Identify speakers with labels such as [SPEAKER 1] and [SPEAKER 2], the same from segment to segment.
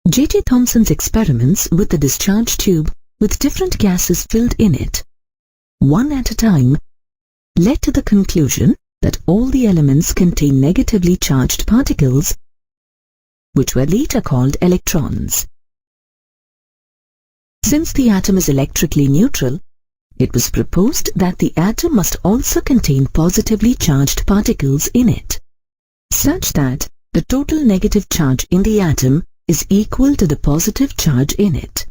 [SPEAKER 1] J.J. Thomson's experiments with the discharge tube with different gases filled in it, one at a time, led to the conclusion that all the elements contain negatively charged particles, which were later called electrons. Since the atom is electrically neutral, it was proposed that the atom must also contain positively charged particles in it, such that the total negative charge in the atom is equal to the positive charge in it.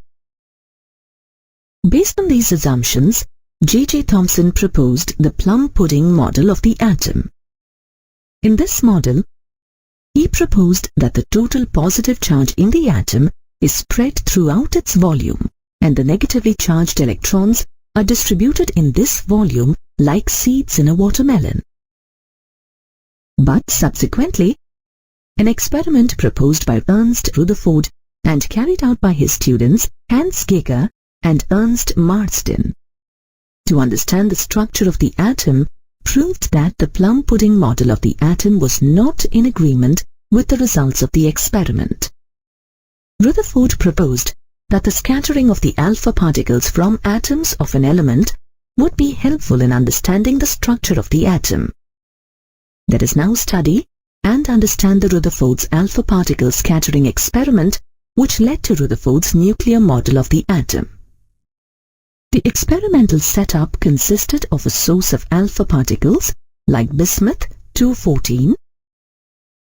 [SPEAKER 1] Based on these assumptions, J.J. Thomson proposed the plum pudding model of the atom. In this model, he proposed that the total positive charge in the atom is spread throughout its volume, and the negatively charged electrons are distributed in this volume like seeds in a watermelon. But subsequently, an experiment proposed by Ernst Rutherford and carried out by his students Hans Geiger and Ernst Marsden to understand the structure of the atom proved that the plum pudding model of the atom was not in agreement with the results of the experiment. Rutherford proposed that the scattering of the alpha particles from atoms of an element would be helpful in understanding the structure of the atom. Let us now study and understand the Rutherford's alpha particle scattering experiment, which led to Rutherford's nuclear model of the atom. The experimental setup consisted of a source of alpha particles, like bismuth-214,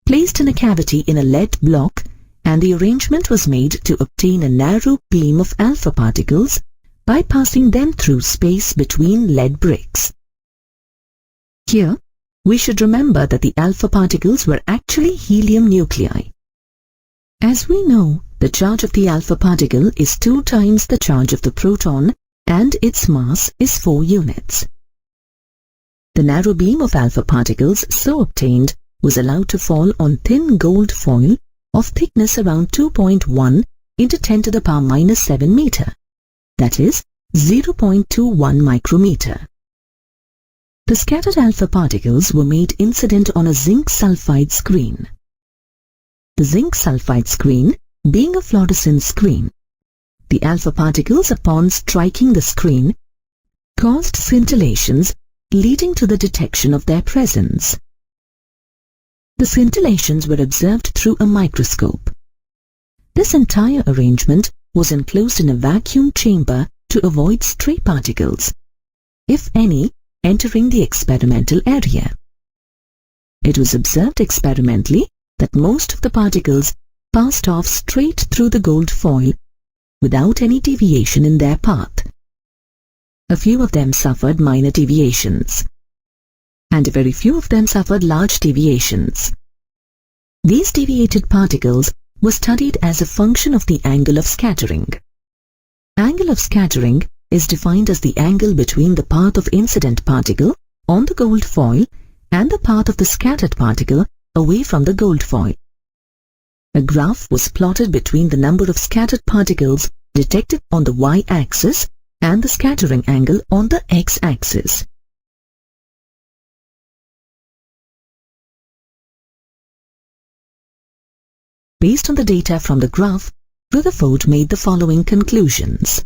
[SPEAKER 1] placed in a cavity in a lead block, and the arrangement was made to obtain a narrow beam of alpha particles by passing them through space between lead bricks. Here, we should remember that the alpha particles were actually helium nuclei. As we know, the charge of the alpha particle is 2 times the charge of the proton, and its mass is 4 units. The narrow beam of alpha particles so obtained was allowed to fall on thin gold foil of thickness around 2.1 into 10 to the power minus 7 meter, that is 0.21 micrometer. The scattered alpha particles were made incident on a zinc sulfide screen. The zinc sulfide screen being a fluorescent screen, the alpha particles upon striking the screen caused scintillations leading to the detection of their presence. The scintillations were observed through a microscope. This entire arrangement was enclosed in a vacuum chamber to avoid stray particles, if any, entering the experimental area. It was observed experimentally that most of the particles passed off straight through the gold foil without any deviation in their path. A few of them suffered minor deviations, and very few of them suffered large deviations. These deviated particles were studied as a function of the angle of scattering. Angle of scattering is defined as the angle between the path of incident particle on the gold foil and the path of the scattered particle away from the gold foil. A graph was plotted between the number of scattered particles detected on the y-axis and the scattering angle on the x-axis. Based on the data from the graph, Rutherford made the following conclusions.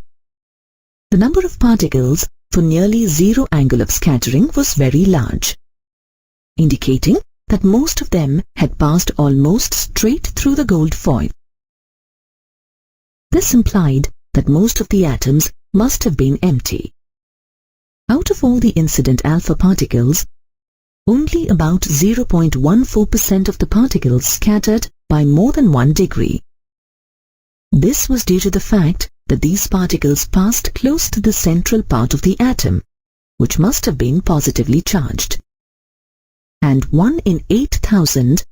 [SPEAKER 1] The number of particles for nearly zero angle of scattering was very large, indicating that most of them had passed almost straight through the gold foil. This implied that most of the atoms must have been empty. Out of all the incident alpha particles, only about 0.14% of the particles scattered by more than 1 degree. This was due to the fact that these particles passed close to the central part of the atom, which must have been positively charged. And 1 in 8,000,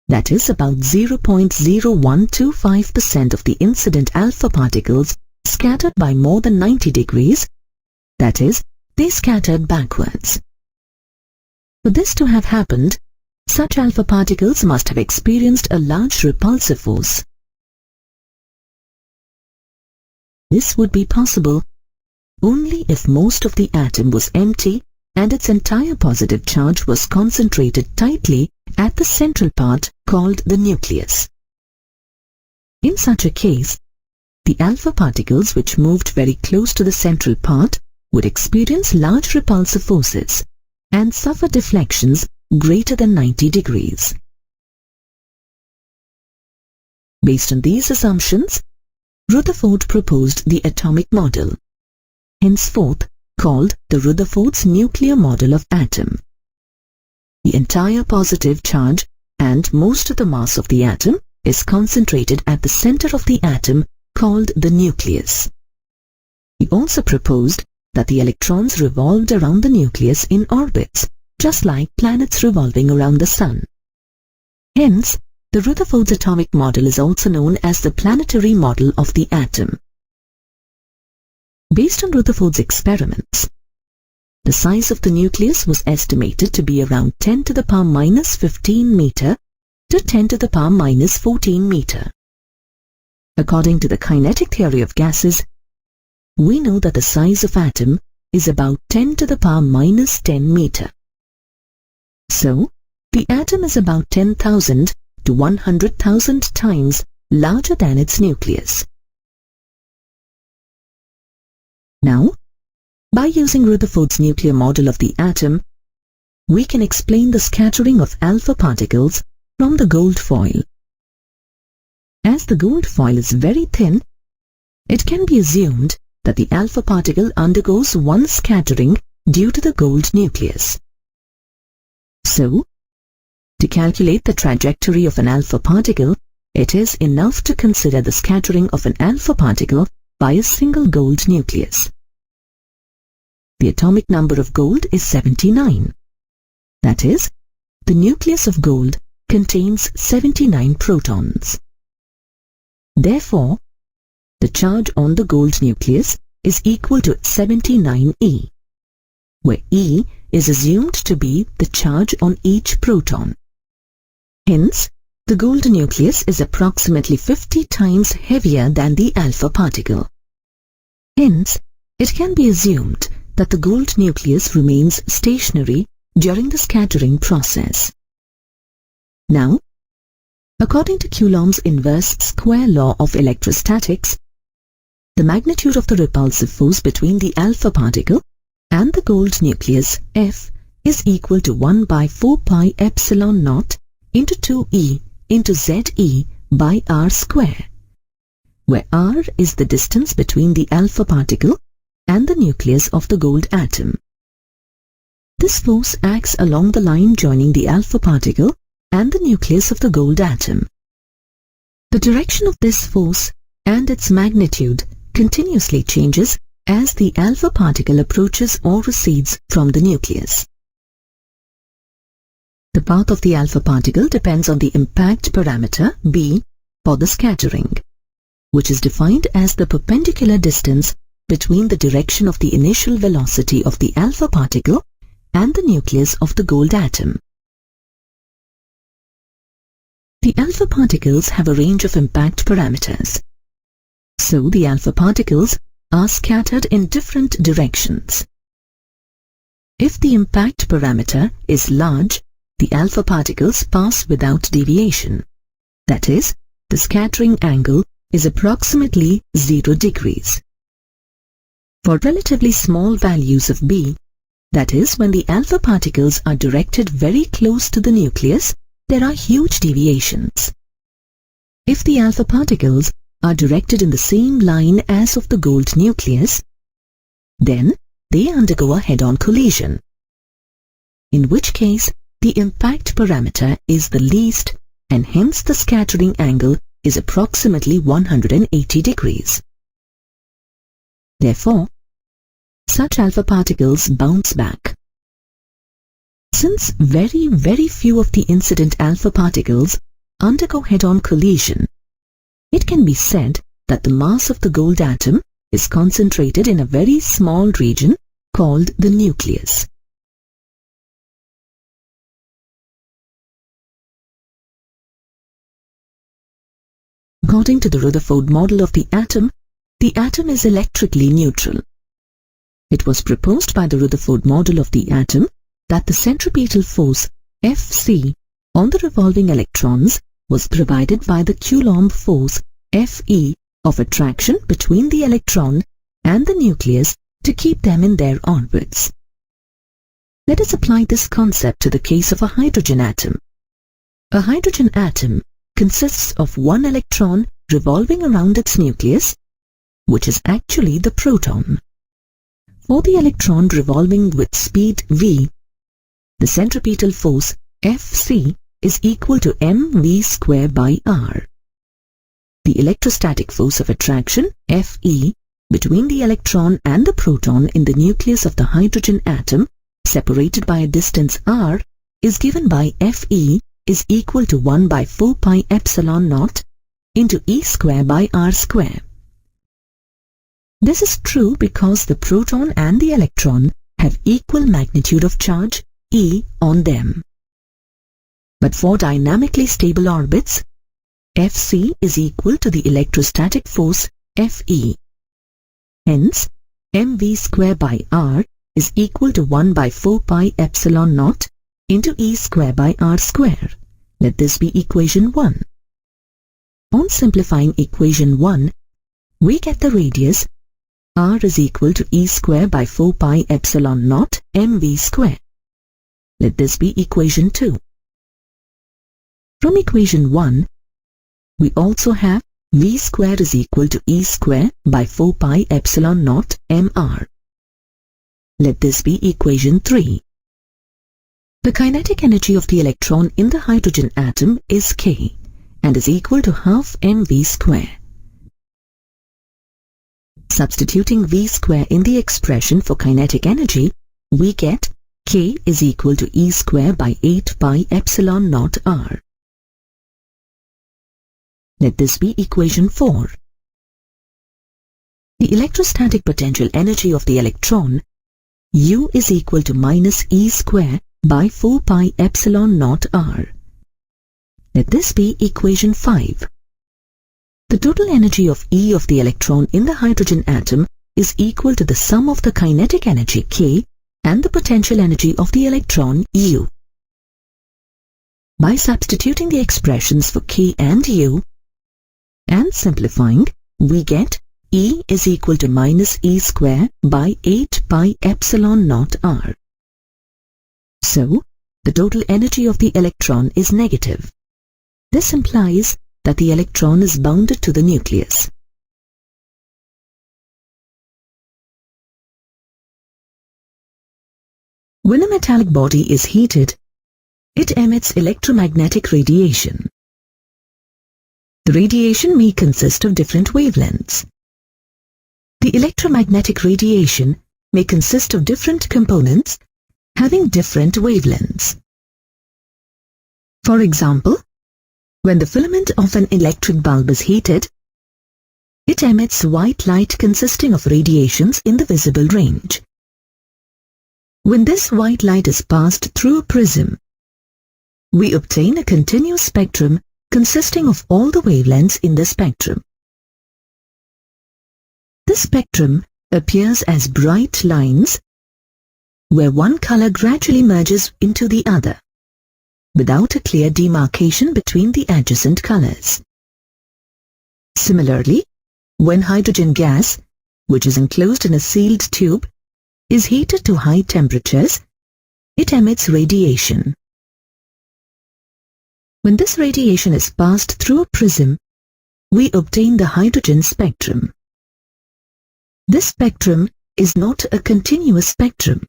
[SPEAKER 1] that is about 0.0125% of the incident alpha particles scattered by more than 90 degrees, that is, they scattered backwards. For this to have happened, such alpha particles must have experienced a large repulsive force. This would be possible only if most of the atom was empty and its entire positive charge was concentrated tightly at the central part called the nucleus. In such a case, the alpha particles which moved very close to the central part would experience large repulsive forces and suffer deflections greater than 90 degrees. Based on these assumptions, Rutherford proposed the atomic model, henceforth called the Rutherford's nuclear model of atom. The entire positive charge and most of the mass of the atom is concentrated at the center of the atom, called the nucleus. He also proposed that the electrons revolved around the nucleus in orbits, just like planets revolving around the sun. Hence, the Rutherford's atomic model is also known as the planetary model of the atom. Based on Rutherford's experiments, the size of the nucleus was estimated to be around 10 to the power minus 15 meter to 10 to the power minus 14 meter. According to the kinetic theory of gases, we know that the size of atom is about 10 to the power minus 10 meter. So, the atom is about 10,000 to 100,000 times larger than its nucleus. Now, by using Rutherford's nuclear model of the atom, we can explain the scattering of alpha particles from the gold foil. As the gold foil is very thin, it can be assumed that the alpha particle undergoes one scattering due to the gold nucleus. So, to calculate the trajectory of an alpha particle, it is enough to consider the scattering of an alpha particle by a single gold nucleus. The atomic number of gold is 79. That is, the nucleus of gold contains 79 protons. Therefore, the charge on the gold nucleus is equal to 79e, where E is assumed to be the charge on each proton. Hence, the gold nucleus is approximately 50 times heavier than the alpha particle. Hence, it can be assumed that the gold nucleus remains stationary during the scattering process. Now, according to Coulomb's inverse square law of electrostatics, the magnitude of the repulsive force between the alpha particle and the gold nucleus F is equal to 1 by 4 pi epsilon naught into 2e into Ze by r square, where r is the distance between the alpha particle and the nucleus of the gold atom. This force acts along the line joining the alpha particle and the nucleus of the gold atom. The direction of this force and its magnitude continuously changes as the alpha particle approaches or recedes from the nucleus. The path of the alpha particle depends on the impact parameter b for the scattering, which is defined as the perpendicular distance between the direction of the initial velocity of the alpha particle and the nucleus of the gold atom. The alpha particles have a range of impact parameters. So the alpha particles are scattered in different directions. If the impact parameter is large, the alpha particles pass without deviation. That is, the scattering angle is approximately 0 degrees. For relatively small values of b, that is, when the alpha particles are directed very close to the nucleus, there are huge deviations. If the alpha particles are directed in the same line as of the gold nucleus, then they undergo a head-on collision, in which case the impact parameter is the least and hence the scattering angle is approximately 180 degrees. Therefore, such alpha particles bounce back. Since very few of the incident alpha particles undergo head-on collision, it can be said that the mass of the gold atom is concentrated in a very small region called the nucleus. According to the Rutherford model of the atom is electrically neutral. It was proposed by the Rutherford model of the atom that the centripetal force Fc on the revolving electrons was provided by the Coulomb force Fe of attraction between the electron and the nucleus to keep them in their orbits. Let us apply this concept to the case of a hydrogen atom. A hydrogen atom consists of one electron revolving around its nucleus, which is actually the proton. For the electron revolving with speed v, the centripetal force Fc is equal to mv square by r. The electrostatic force of attraction Fe between the electron and the proton in the nucleus of the hydrogen atom, separated by a distance r, is given by Fe is equal to 1 by 4 pi epsilon naught into E square by r square. This is true because the proton and the electron have equal magnitude of charge E on them. But for dynamically stable orbits, Fc is equal to the electrostatic force Fe. Hence, mv square by r is equal to 1 by 4 pi epsilon naught into E square by r square. Let this be equation 1. On simplifying equation 1, we get the radius r is equal to E square by 4 pi epsilon naught mv square. Let this be equation 2. From equation 1, we also have v square is equal to E square by 4 pi epsilon naught mr. Let this be equation 3. The kinetic energy of the electron in the hydrogen atom is K and is equal to half mv square. Substituting v square in the expression for kinetic energy, we get K is equal to E square by 8 pi epsilon naught r. Let this be equation 4. The electrostatic potential energy of the electron, U, is equal to minus E square by 4 pi epsilon naught r. Let this be equation 5. The total energy of E of the electron in the hydrogen atom is equal to the sum of the kinetic energy K and the potential energy of the electron U. By substituting the expressions for K and U and simplifying, we get E is equal to minus E square by 8 pi epsilon naught r. So, the total energy of the electron is negative. This implies that the electron is bounded to the nucleus. When a metallic body is heated, it emits electromagnetic radiation. The radiation may consist of different wavelengths. The electromagnetic radiation may consist of different components having different wavelengths. For example, when the filament of an electric bulb is heated, it emits white light consisting of radiations in the visible range. When this white light is passed through a prism, we obtain a continuous spectrum consisting of all the wavelengths in the spectrum. The spectrum appears as bright lines where one color gradually merges into the other, without a clear demarcation between the adjacent colors. Similarly, when hydrogen gas, which is enclosed in a sealed tube, is heated to high temperatures, it emits radiation. When this radiation is passed through a prism, we obtain the hydrogen spectrum. This spectrum is not a continuous spectrum.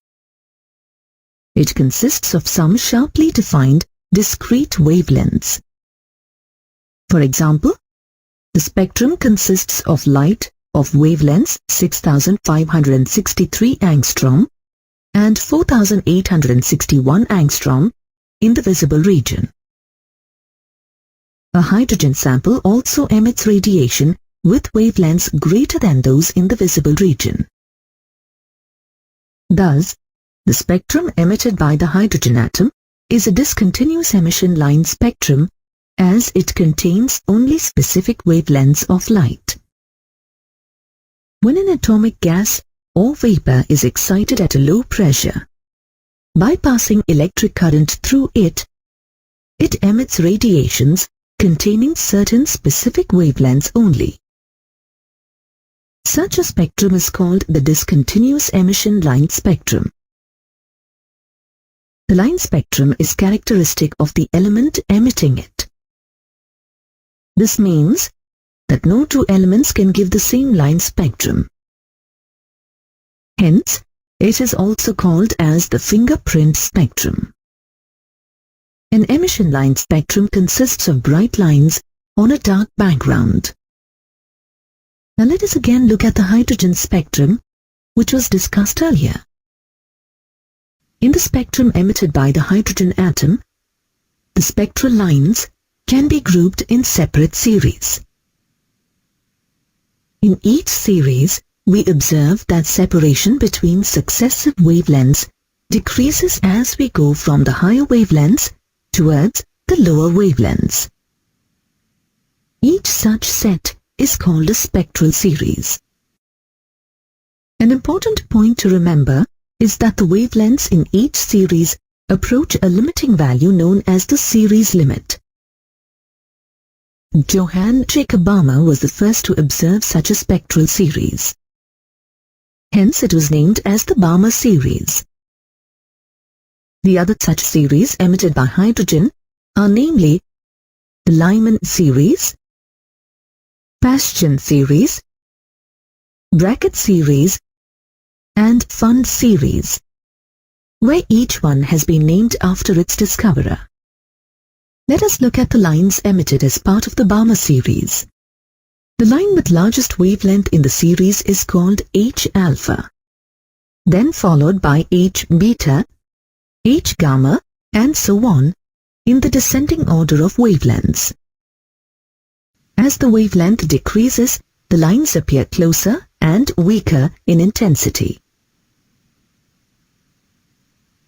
[SPEAKER 1] It consists of some sharply defined discrete wavelengths. For example, the spectrum consists of light of wavelengths 6563 angstrom and 4861 angstrom in the visible region. A hydrogen sample also emits radiation with wavelengths greater than those in the visible region. Thus, the spectrum emitted by the hydrogen atom is a discontinuous emission line spectrum as it contains only specific wavelengths of light. When an atomic gas or vapor is excited at a low pressure, by passing electric current through it, it emits radiations containing certain specific wavelengths only. Such a spectrum is called the discontinuous emission line spectrum. The line spectrum is characteristic of the element emitting it. This means that no two elements can give the same line spectrum. Hence, it is also called as the fingerprint spectrum. An emission line spectrum consists of bright lines on a dark background. Now let us again look at the hydrogen spectrum, which was discussed earlier. In the spectrum emitted by the hydrogen atom, the spectral lines can be grouped in separate series. In each series, we observe that separation between successive wavelengths decreases as we go from the higher wavelengths towards the lower wavelengths. Each such set is called a spectral series. An important point to remember is that the wavelengths in each series approach a limiting value known as the series limit. Johann Jacob Balmer was the first to observe such a spectral series. Hence it was named as the Balmer series. The other such series emitted by hydrogen are namely the Lyman series, Paschen series, Brackett series, and Fund series, where each one has been named after its discoverer. Let us look at the lines emitted as part of the Balmer series. The line with largest wavelength in the series is called H alpha, then followed by H beta, H gamma, and so on, in the descending order of wavelengths. As the wavelength decreases, the lines appear closer and weaker in intensity.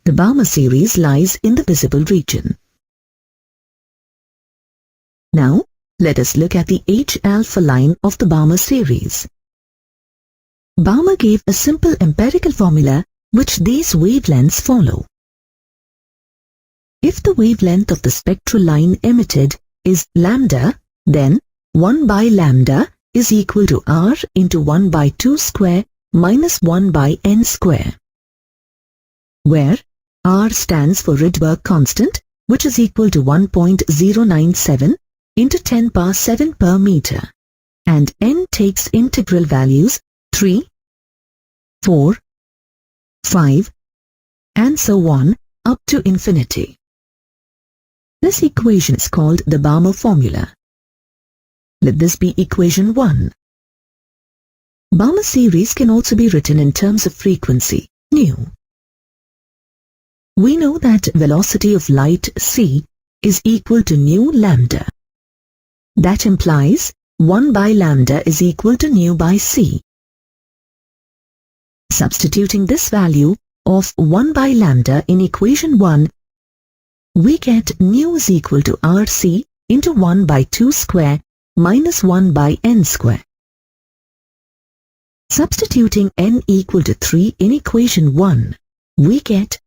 [SPEAKER 1] The Balmer series lies in the visible region. Now, let us look at the H alpha line of the Balmer series. Balmer gave a simple empirical formula which these wavelengths follow. If the wavelength of the spectral line emitted is lambda, then 1 by lambda is equal to r into 1 by 2 square minus 1 by n square, where r stands for Rydberg constant, which is equal to 1.097 into 10 power 7 per meter, and n takes integral values 3, 4, 5, and so on up to infinity. This equation is called the Balmer formula. Let this be equation 1. Balmer series can also be written in terms of frequency, nu. We know that velocity of light c is equal to nu lambda. That implies 1 by lambda is equal to nu by c. Substituting this value of 1 by lambda in equation 1, we get nu is equal to rc into 1 by 2 square minus 1 by n square. Substituting n equal to 3 in equation 1, we get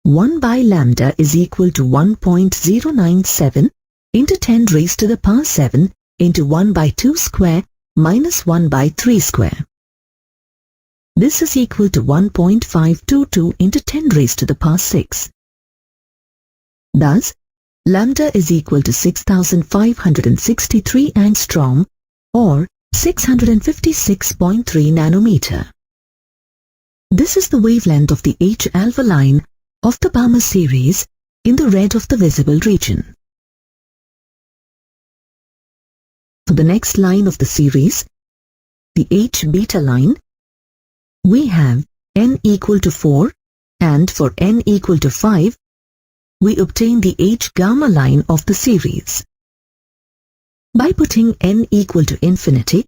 [SPEAKER 1] 1 by lambda is equal to 1.097 into 10 raised to the power 7 into 1 by 2 square minus 1 by 3 square. This is equal to 1.522 into 10 raised to the power 6. Thus, lambda is equal to 6563 angstrom or 656.3 nanometer. This is the wavelength of the H alpha line of the Balmer series in the red of the visible region. For the next line of the series, the H beta line, we have n equal to 4, and for n equal to 5, we obtain the H gamma line of the series. By putting n equal to infinity,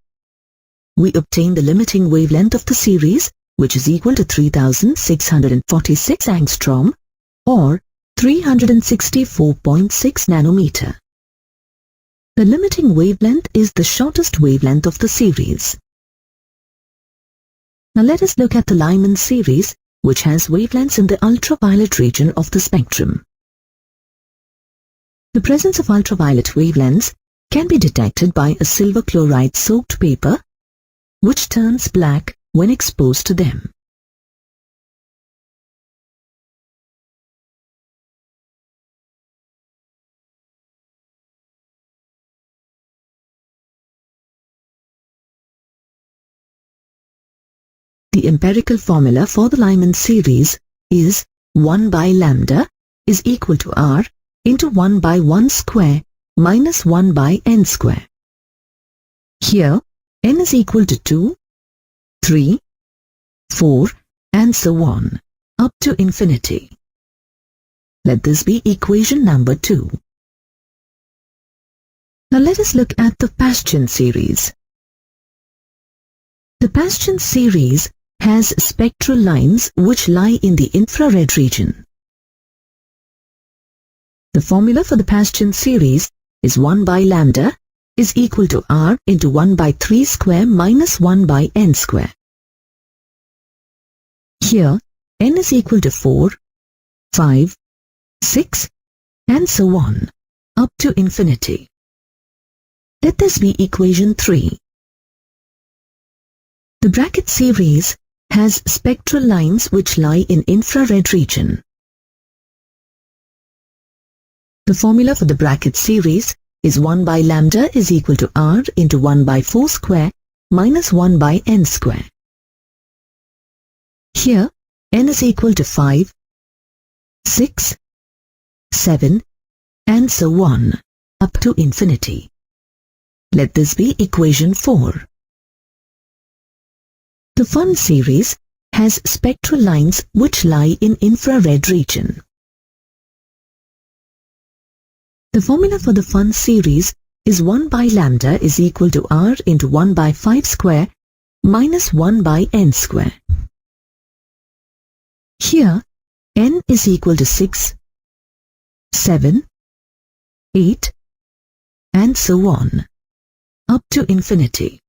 [SPEAKER 1] we obtain the limiting wavelength of the series, which is equal to 3646 angstrom or 364.6 nanometer. The limiting wavelength is the shortest wavelength of the series. Now let us look at the Lyman series, which has wavelengths in the ultraviolet region of the spectrum. The presence of ultraviolet wavelengths can be detected by a silver chloride-soaked paper, which turns black when exposed to them. The empirical formula for the Lyman series is 1 by lambda is equal to r into 1 by 1 square minus 1 by n square. Here, n is equal to 2, 3, 4, and so on, up to infinity. Let this be equation number 2. Now let us look at the Paschen series. The Paschen series has spectral lines which lie in the infrared region. The formula for the Paschen series is 1 by lambda is equal to r into 1 by 3 square minus 1 by n square. Here, n is equal to 4, 5, 6, and so on, up to infinity. Let this be equation 3. The bracket series has spectral lines which lie in infrared region. The formula for the bracket series is 1 by lambda is equal to r into 1 by 4 square minus 1 by n square. Here, n is equal to 5, 6, 7, and so on, up to infinity. Let this be equation 4. The Fun series has spectral lines which lie in infrared region. The formula for the Fun series is 1 by lambda is equal to r into 1 by 5 square minus 1 by n square. Here, n is equal to 6, 7, 8, and so on, up to infinity.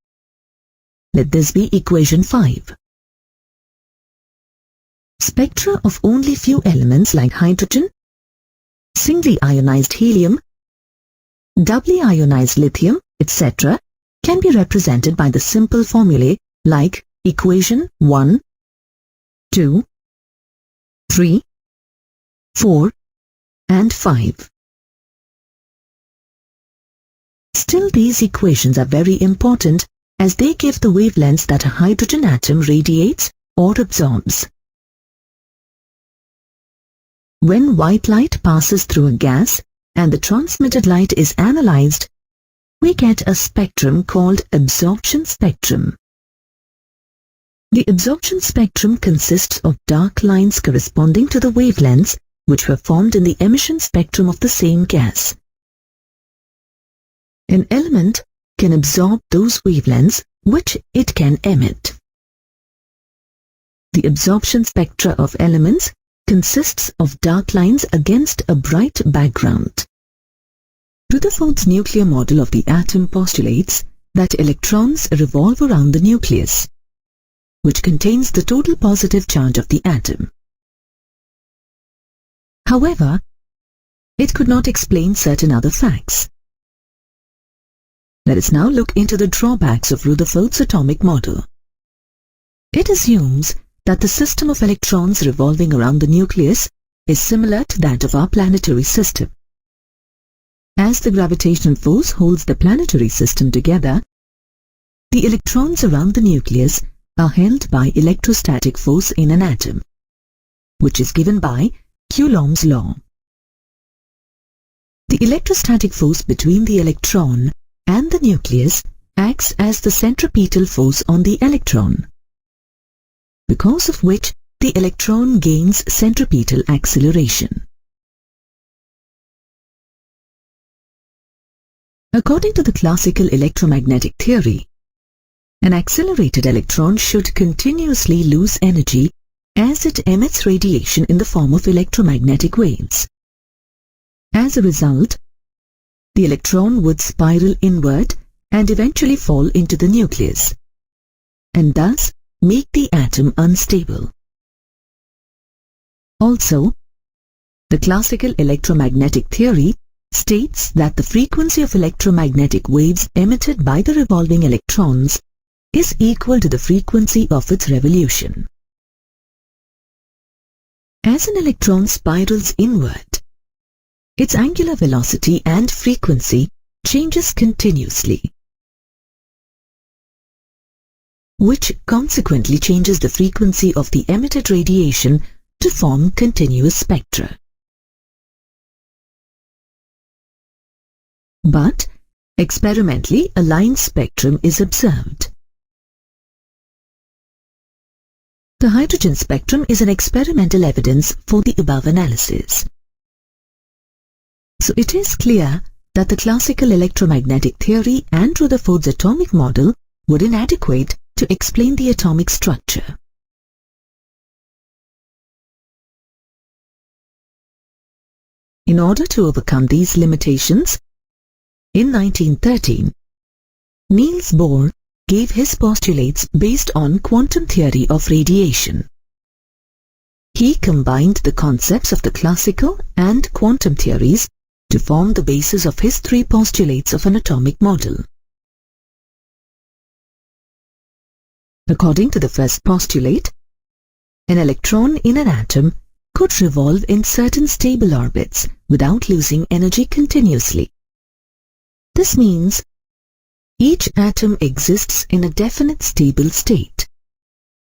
[SPEAKER 1] Let this be equation 5. Spectra of only few elements like hydrogen, singly ionized helium, doubly ionized lithium, etc. can be represented by the simple formulae like equation 1, 2, 3, 4, and 5. Still, these equations are very important as they give the wavelengths that a hydrogen atom radiates or absorbs. When white light passes through a gas and the transmitted light is analyzed, we get a spectrum called absorption spectrum. The absorption spectrum consists of dark lines corresponding to the wavelengths which were formed in the emission spectrum of the same gas. An element can absorb those wavelengths which it can emit. The absorption spectra of elements consists of dark lines against a bright background. Rutherford's nuclear model of the atom postulates that electrons revolve around the nucleus, which contains the total positive charge of the atom. However, it could not explain certain other facts. Let us now look into the drawbacks of Rutherford's atomic model. It assumes that the system of electrons revolving around the nucleus is similar to that of our planetary system. As the gravitational force holds the planetary system together, the electrons around the nucleus are held by electrostatic force in an atom, which is given by Coulomb's law. The electrostatic force between the electron and the nucleus acts as the centripetal force on the electron, because of which the electron gains centripetal acceleration. According to the classical electromagnetic theory, an accelerated electron should continuously lose energy as it emits radiation in the form of electromagnetic waves. As a result, the electron would spiral inward and eventually fall into the nucleus, and thus make the atom unstable. Also, the classical electromagnetic theory states that the frequency of electromagnetic waves emitted by the revolving electrons is equal to the frequency of its revolution. As an electron spirals inward, its angular velocity and frequency changes continuously, which consequently changes the frequency of the emitted radiation to form continuous spectra. But experimentally, a line spectrum is observed. The hydrogen spectrum is an experimental evidence for the above analysis. So it is clear that the classical electromagnetic theory and Rutherford's atomic model were inadequate to explain the atomic structure. In order to overcome these limitations, in 1913, Niels Bohr gave his postulates based on quantum theory of radiation. He combined the concepts of the classical and quantum theories to form the basis of his three postulates of an atomic model. According to the first postulate, an electron in an atom could revolve in certain stable orbits without losing energy continuously. This means each atom exists in a definite stable state,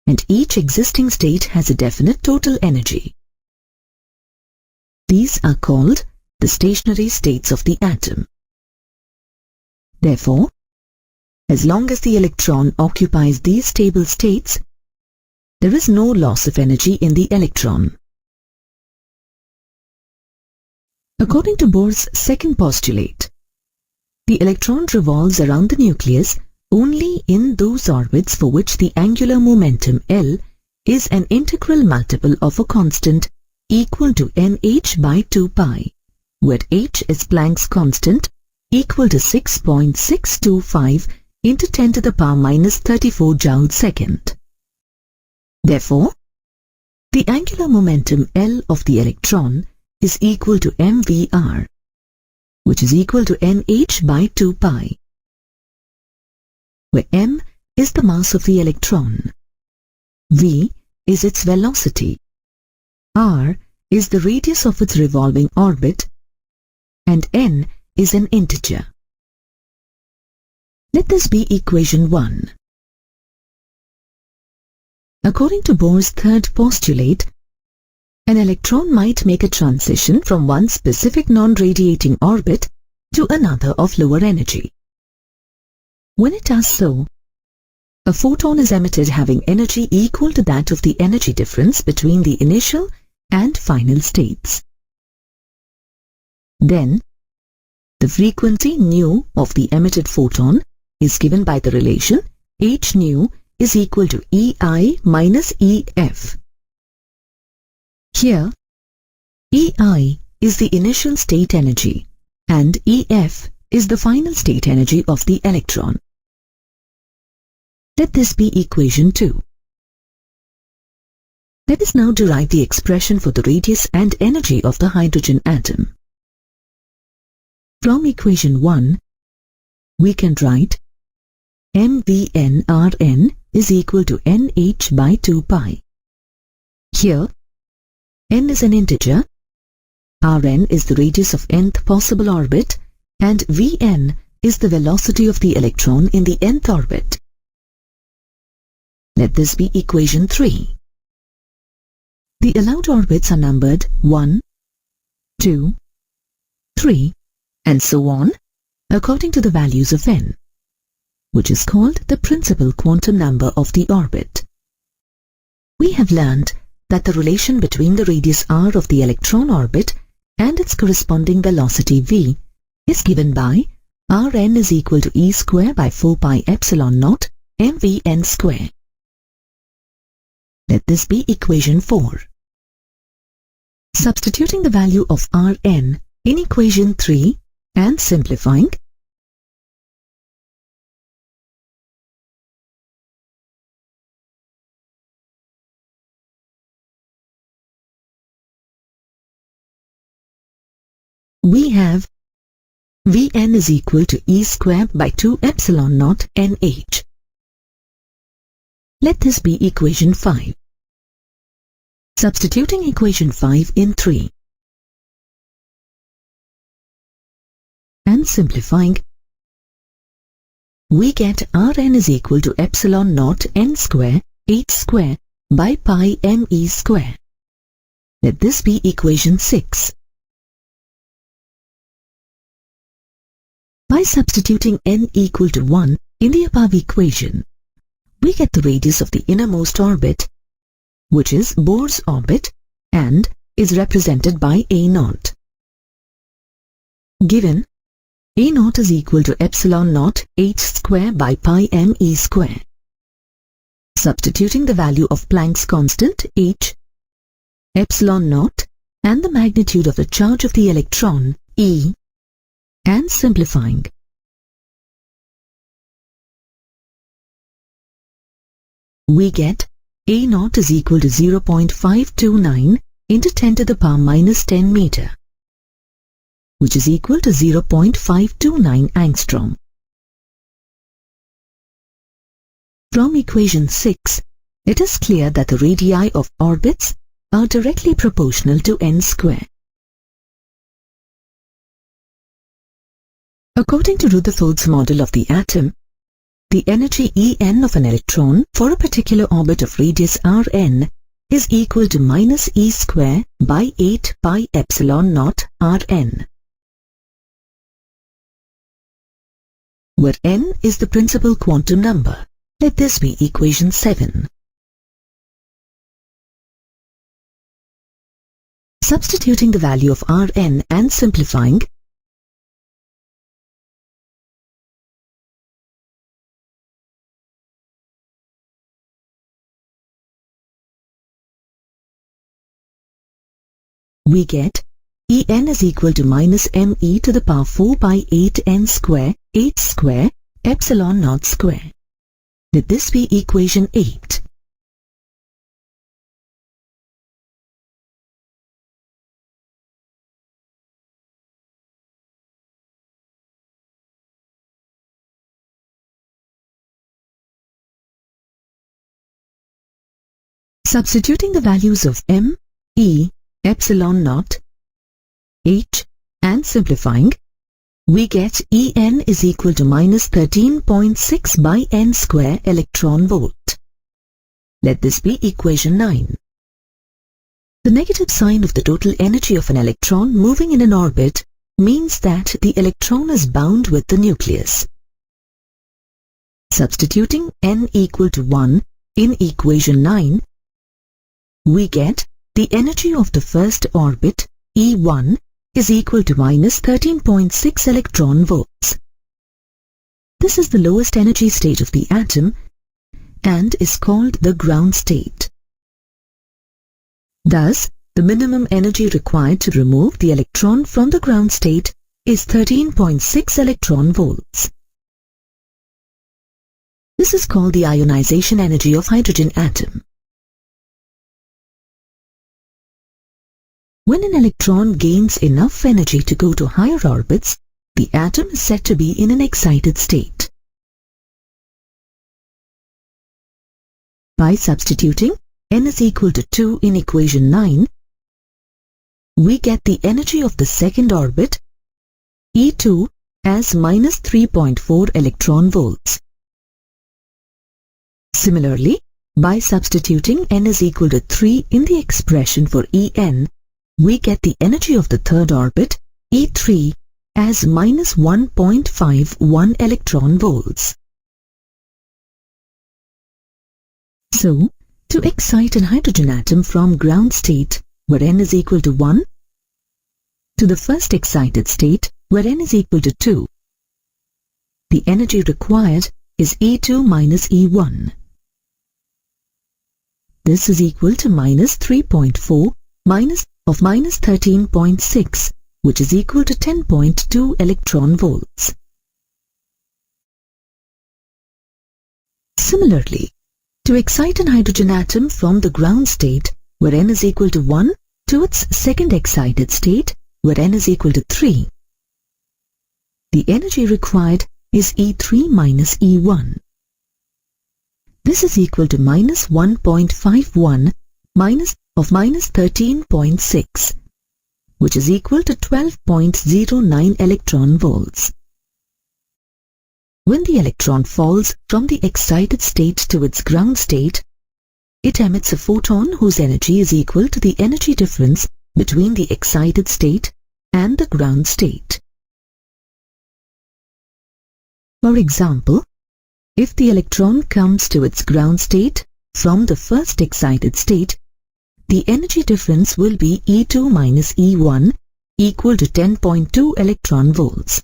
[SPEAKER 1] and each existing state has a definite total energy. These are called the stationary states of the atom. Therefore, as long as the electron occupies these stable states, there is no loss of energy in the electron. According to Bohr's second postulate, the electron revolves around the nucleus only in those orbits for which the angular momentum L is an integral multiple of a constant equal to nh by 2 pi, where h is Planck's constant equal to 6.625 into 10 to the power minus 34 joule second. Therefore, the angular momentum L of the electron is equal to mvr, which is equal to nh by 2 pi, where m is the mass of the electron, v is its velocity, r is the radius of its revolving orbit, and n is an integer. Let this be equation 1. According to Bohr's third postulate, an electron might make a transition from one specific non-radiating orbit to another of lower energy. When it does so, a photon is emitted having energy equal to that of the energy difference between the initial and final states. Then, the frequency nu of the emitted photon is given by the relation h nu is equal to EI minus EF. Here, EI is the initial state energy and EF is the final state energy of the electron. Let this be equation 2. Let us now derive the expression for the radius and energy of the hydrogen atom. From equation 1, we can write mvnRn is equal to nh by 2 pi. Here, n is an integer, Rn is the radius of nth possible orbit, and Vn is the velocity of the electron in the nth orbit. Let this be equation 3. The allowed orbits are numbered 1, 2, 3, and so on, according to the values of n, which is called the principal quantum number of the orbit. We have learned that the relation between the radius r of the electron orbit and its corresponding velocity v is given by Rn is equal to E square by 4 pi epsilon naught mvn square. Let this be equation 4. Substituting the value of Rn in equation 3 and simplifying, we have Vn is equal to E square by 2 epsilon naught nh. Let this be equation 5. Substituting equation 5 in 3 and simplifying, we get Rn is equal to epsilon naught n square h square by pi me square. Let this be equation 6. By substituting n equal to 1 in the above equation, we get the radius of the innermost orbit, which is Bohr's orbit and is represented by A0. Given A0 is equal to epsilon naught h square by pi me square. Substituting the value of Planck's constant h, epsilon naught, and the magnitude of the charge of the electron E, and simplifying, we get A0 is equal to 0.529 into 10 to the power minus 10 meter, which is equal to 0.529 angstrom. From equation 6, it is clear that the radii of orbits are directly proportional to n square. According to Rutherford's model of the atom, the energy En of an electron for a particular orbit of radius Rn is equal to minus E square by 8 pi epsilon naught Rn, where n is the principal quantum number. Let this be equation 7. Substituting the value of Rn and simplifying, we get En is equal to minus me to the power 4 by 8 n square h square epsilon naught square. Let this be equation 8. Substituting the values of m, e, epsilon naught, h, and simplifying, we get En is equal to minus 13.6 by n square electron volt. Let this be equation 9. The negative sign of the total energy of an electron moving in an orbit means that the electron is bound with the nucleus. Substituting n equal to 1 in equation 9, we get the energy of the first orbit, E1, is equal to minus 13.6 electron volts. This is the lowest energy state of the atom and is called the ground state. Thus, the minimum energy required to remove the electron from the ground state is 13.6 electron volts. This is called the ionization energy of hydrogen atom. When an electron gains enough energy to go to higher orbits, the atom is said to be in an excited state. By substituting n is equal to 2 in equation 9, we get the energy of the second orbit, E2, as minus 3.4 electron volts. Similarly, by substituting n is equal to 3 in the expression for En, we get the energy of the third orbit, E3, as minus 1.51 electron volts. So, to excite an hydrogen atom from ground state, where n is equal to 1, to the first excited state, where n is equal to 2, the energy required is E2 minus E1. This is equal to minus 3.4 of minus 13.6, which is equal to 10.2 electron volts. Similarly, to excite an hydrogen atom from the ground state, where n is equal to 1, to its second excited state, where n is equal to 3, the energy required is E3 minus E1. This is equal to minus 1.51 minus 13.6, which is equal to 12.09 electron volts. When the electron falls from the excited state to its ground state, it emits a photon whose energy is equal to the energy difference between the excited state and the ground state. For example, if the electron comes to its ground state from the first excited state, the energy difference will be E2 minus E1 equal to 10.2 electron volts,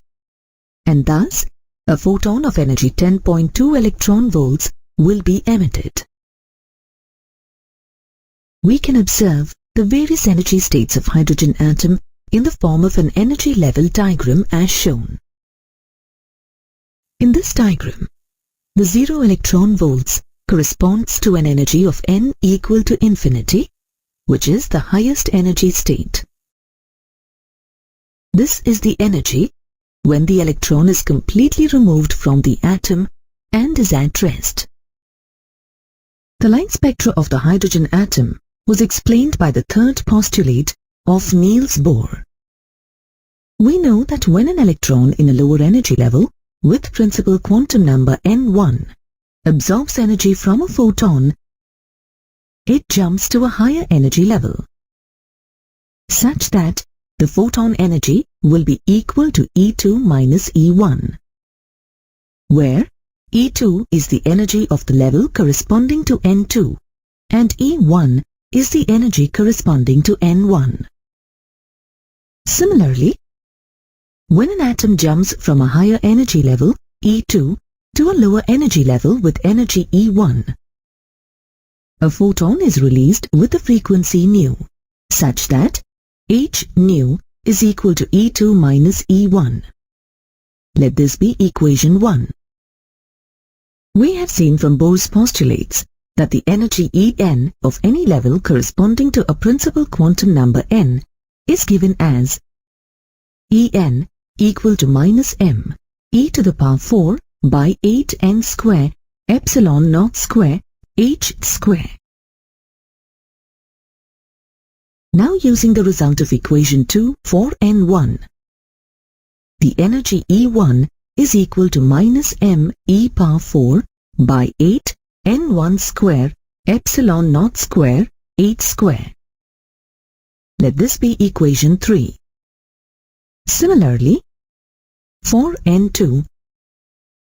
[SPEAKER 1] and thus a photon of energy 10.2 electron volts will be emitted. We can observe the various energy states of hydrogen atom in the form of an energy level diagram as shown. In this diagram, the 0 electron volts corresponds to an energy of n equal to infinity, which is the highest energy state. This is the energy when the electron is completely removed from the atom and is at rest. The line spectra of the hydrogen atom was explained by the third postulate of Niels Bohr. We know that when an electron in a lower energy level with principal quantum number n1 absorbs energy from a photon, it jumps to a higher energy level, such that the photon energy will be equal to E2 minus E1, where E2 is the energy of the level corresponding to N2 and E1 is the energy corresponding to N1. Similarly, when an atom jumps from a higher energy level, E2, to a lower energy level with energy E1, a photon is released with the frequency nu, such that h nu is equal to E2 minus E1. Let this be equation 1. We have seen from Bohr's postulates that the energy En of any level corresponding to a principal quantum number n is given as En equal to minus m e to the power 4 by 8n square epsilon naught square h square. Now using the result of equation 2 for n1, the energy E1 is equal to minus m e power 4 by 8 n1 square epsilon naught square h square. Let this be equation 3. Similarly, for n2,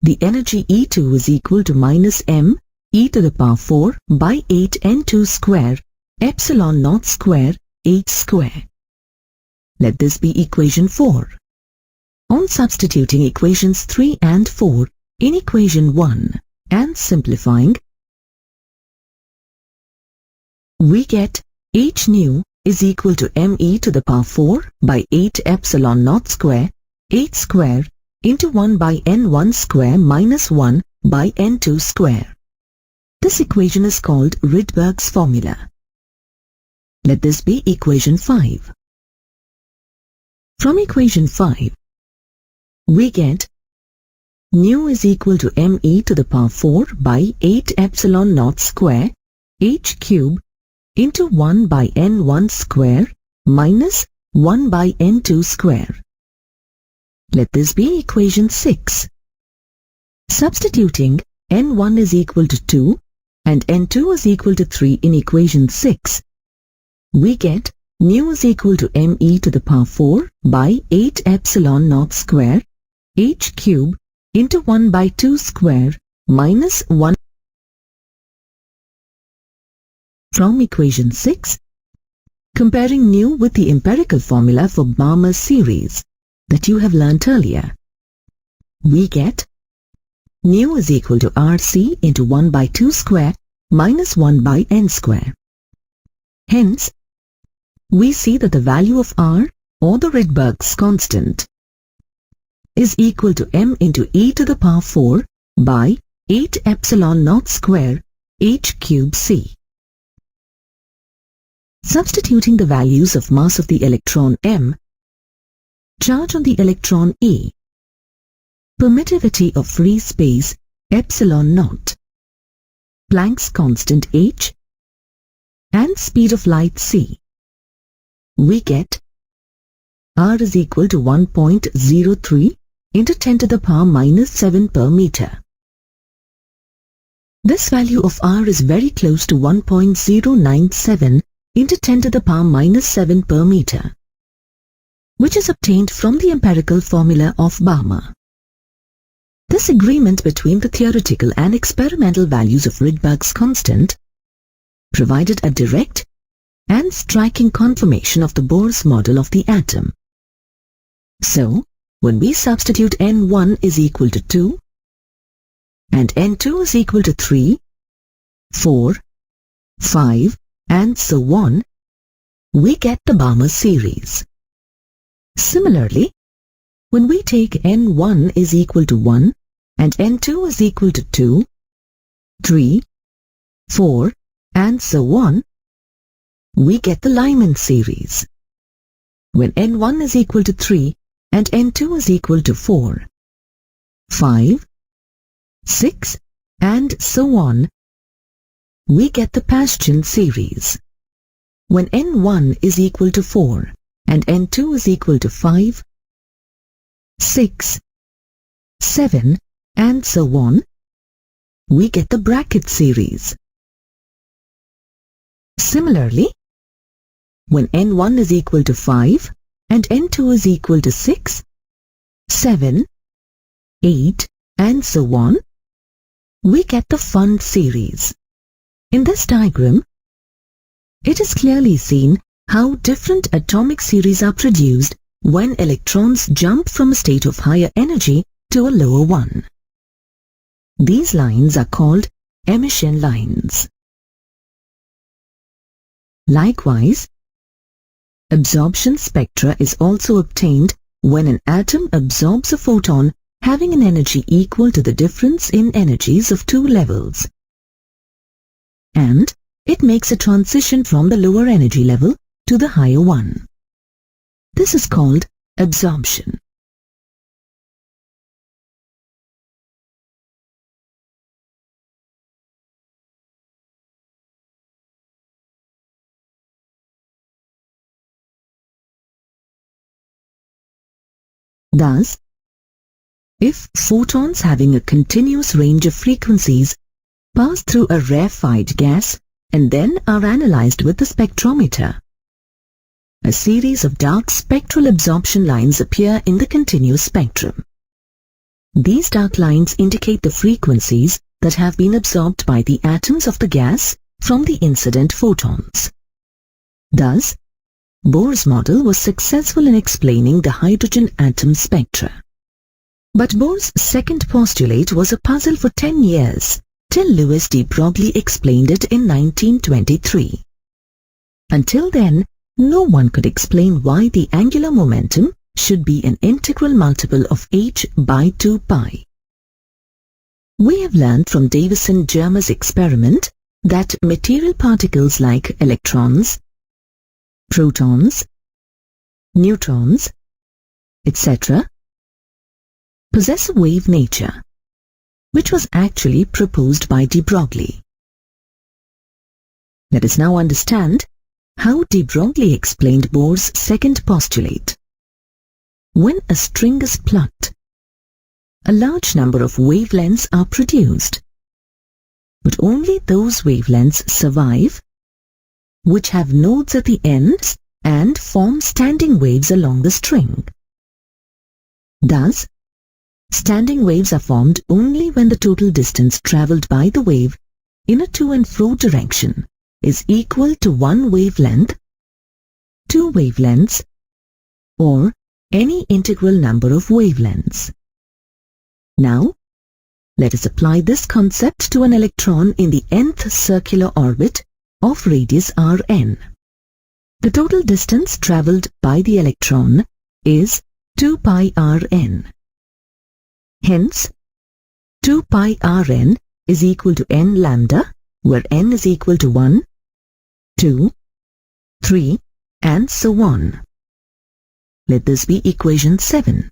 [SPEAKER 1] the energy E2 is equal to minus m e to the power 4 by 8 n2 square epsilon naught square h square. Let this be equation 4. On substituting equations 3 and 4 in equation 1 and simplifying, we get h nu is equal to m e to the power 4 by 8 epsilon naught square h square into 1 by n1 square minus 1 by n2 square. This equation is called Rydberg's formula. Let this be equation 5. From equation 5, we get nu is equal to m e to the power 4 by 8 epsilon naught square h cube into 1 by n1 square minus 1 by n2 square. Let this be equation 6. Substituting n1 is equal to 2 and n2 is equal to 3 in equation 6, we get nu is equal to m e to the power 4 by 8 epsilon naught square h cube into 1 by 2 square minus 1. From equation 6, comparing nu with the empirical formula for Balmer series that you have learnt earlier, we get nu is equal to Rc into 1 by 2 square minus 1 by n square. Hence, we see that the value of R, or the Rydberg's constant, is equal to m into e to the power 4 by 8 epsilon naught square h cube c. Substituting the values of mass of the electron m, charge on the electron e, permittivity of free space epsilon naught, Planck's constant h, and speed of light c, we get r is equal to 1.03 into 10 to the power minus 7 per meter. This value of r is very close to 1.097 into 10 to the power minus 7 per meter, which is obtained from the empirical formula of Balmer. This agreement between the theoretical and experimental values of Rydberg's constant provided a direct and striking confirmation of the Bohr's model of the atom. So, when we substitute N1 is equal to 2 and N2 is equal to 3, 4, 5 and so on, we get the Balmer series. Similarly, when we take N1 is equal to 1 and N2 is equal to 2, 3, 4 and so on, we get the Lyman series. When N1 is equal to 3 and N2 is equal to 4, 5, 6 and so on, we get the Paschen series. When N1 is equal to 4 and N2 is equal to 5, 6, 7 and so on, we get the bracket series. Similarly, when N1 is equal to 5 and N2 is equal to 6, 7, 8 and so on, we get the Pfund series. In this diagram, it is clearly seen how different atomic series are produced when electrons jump from a state of higher energy to a lower one. These lines are called emission lines. Likewise, absorption spectra is also obtained when an atom absorbs a photon having an energy equal to the difference in energies of two levels, and it makes a transition from the lower energy level to the higher one. This is called absorption. Thus, if photons having a continuous range of frequencies pass through a rarefied gas and then are analyzed with the spectrometer, a series of dark spectral absorption lines appear in the continuous spectrum. These dark lines indicate the frequencies that have been absorbed by the atoms of the gas from the incident photons. Thus, Bohr's model was successful in explaining the hydrogen atom spectra. But Bohr's second postulate was a puzzle for 10 years, till Louis de Broglie explained it in 1923. Until then, no one could explain why the angular momentum should be an integral multiple of h by 2 pi. We have learned from Davison-Germer's experiment that material particles like electrons, protons, neutrons, etc. possess a wave nature, which was actually proposed by de Broglie. Let us now understand how de Broglie explained Bohr's second postulate. When a string is plucked, a large number of wavelengths are produced, but only those wavelengths survive which have nodes at the ends and form standing waves along the string. Thus, standing waves are formed only when the total distance travelled by the wave in a to and fro direction is equal to one wavelength, two wavelengths, or any integral number of wavelengths. Now, let us apply this concept to an electron in the nth circular orbit of radius Rn. The total distance travelled by the electron is 2 pi Rn. Hence, 2 pi Rn is equal to n lambda, where n is equal to 1, 2, 3, and so on. Let this be equation 7.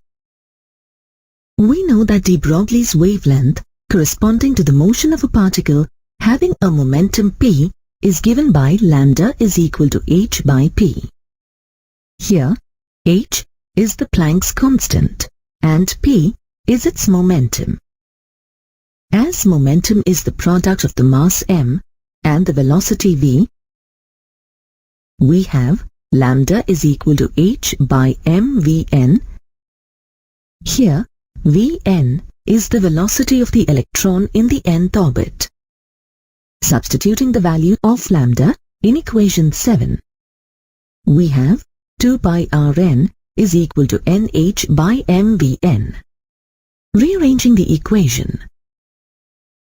[SPEAKER 1] We know that de Broglie's wavelength corresponding to the motion of a particle having a momentum p is given by lambda is equal to h by p. Here, h is the Planck's constant and p is its momentum. As momentum is the product of the mass m and the velocity v, we have lambda is equal to h by mvn. Here, vn is the velocity of the electron in the nth orbit. Substituting the value of lambda in equation 7, we have 2 pi rn is equal to nh by mvn. Rearranging the equation,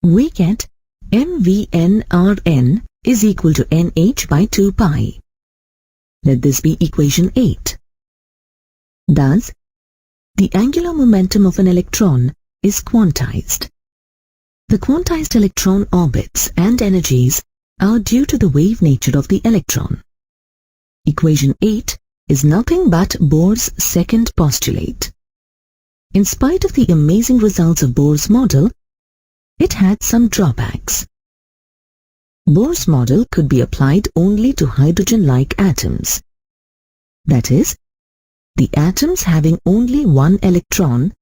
[SPEAKER 1] we get mvn/rn is equal to nh by 2 pi. Let this be equation 8. Thus, the angular momentum of an electron is quantized. The quantized electron orbits and energies are due to the wave nature of the electron. Equation 8 is nothing but Bohr's second postulate. In spite of the amazing results of Bohr's model, it had some drawbacks. Bohr's model could be applied only to hydrogen-like atoms. That is, the atoms having only one electron,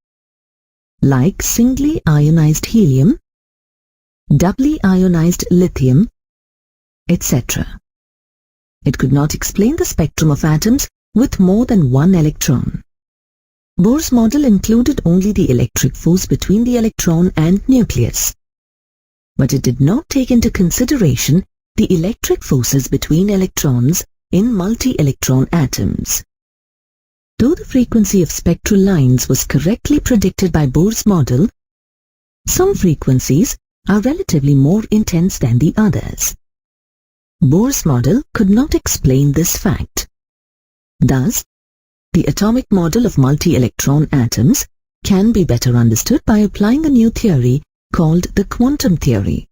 [SPEAKER 1] like singly ionized helium, doubly ionized lithium, etc. It could not explain the spectrum of atoms with more than one electron. Bohr's model included only the electric force between the electron and nucleus, but it did not take into consideration the electric forces between electrons in multi-electron atoms. Though the frequency of spectral lines was correctly predicted by Bohr's model, some frequencies are relatively more intense than the others. Bohr's model could not explain this fact. Thus, the atomic model of multi-electron atoms can be better understood by applying a new theory called the quantum theory.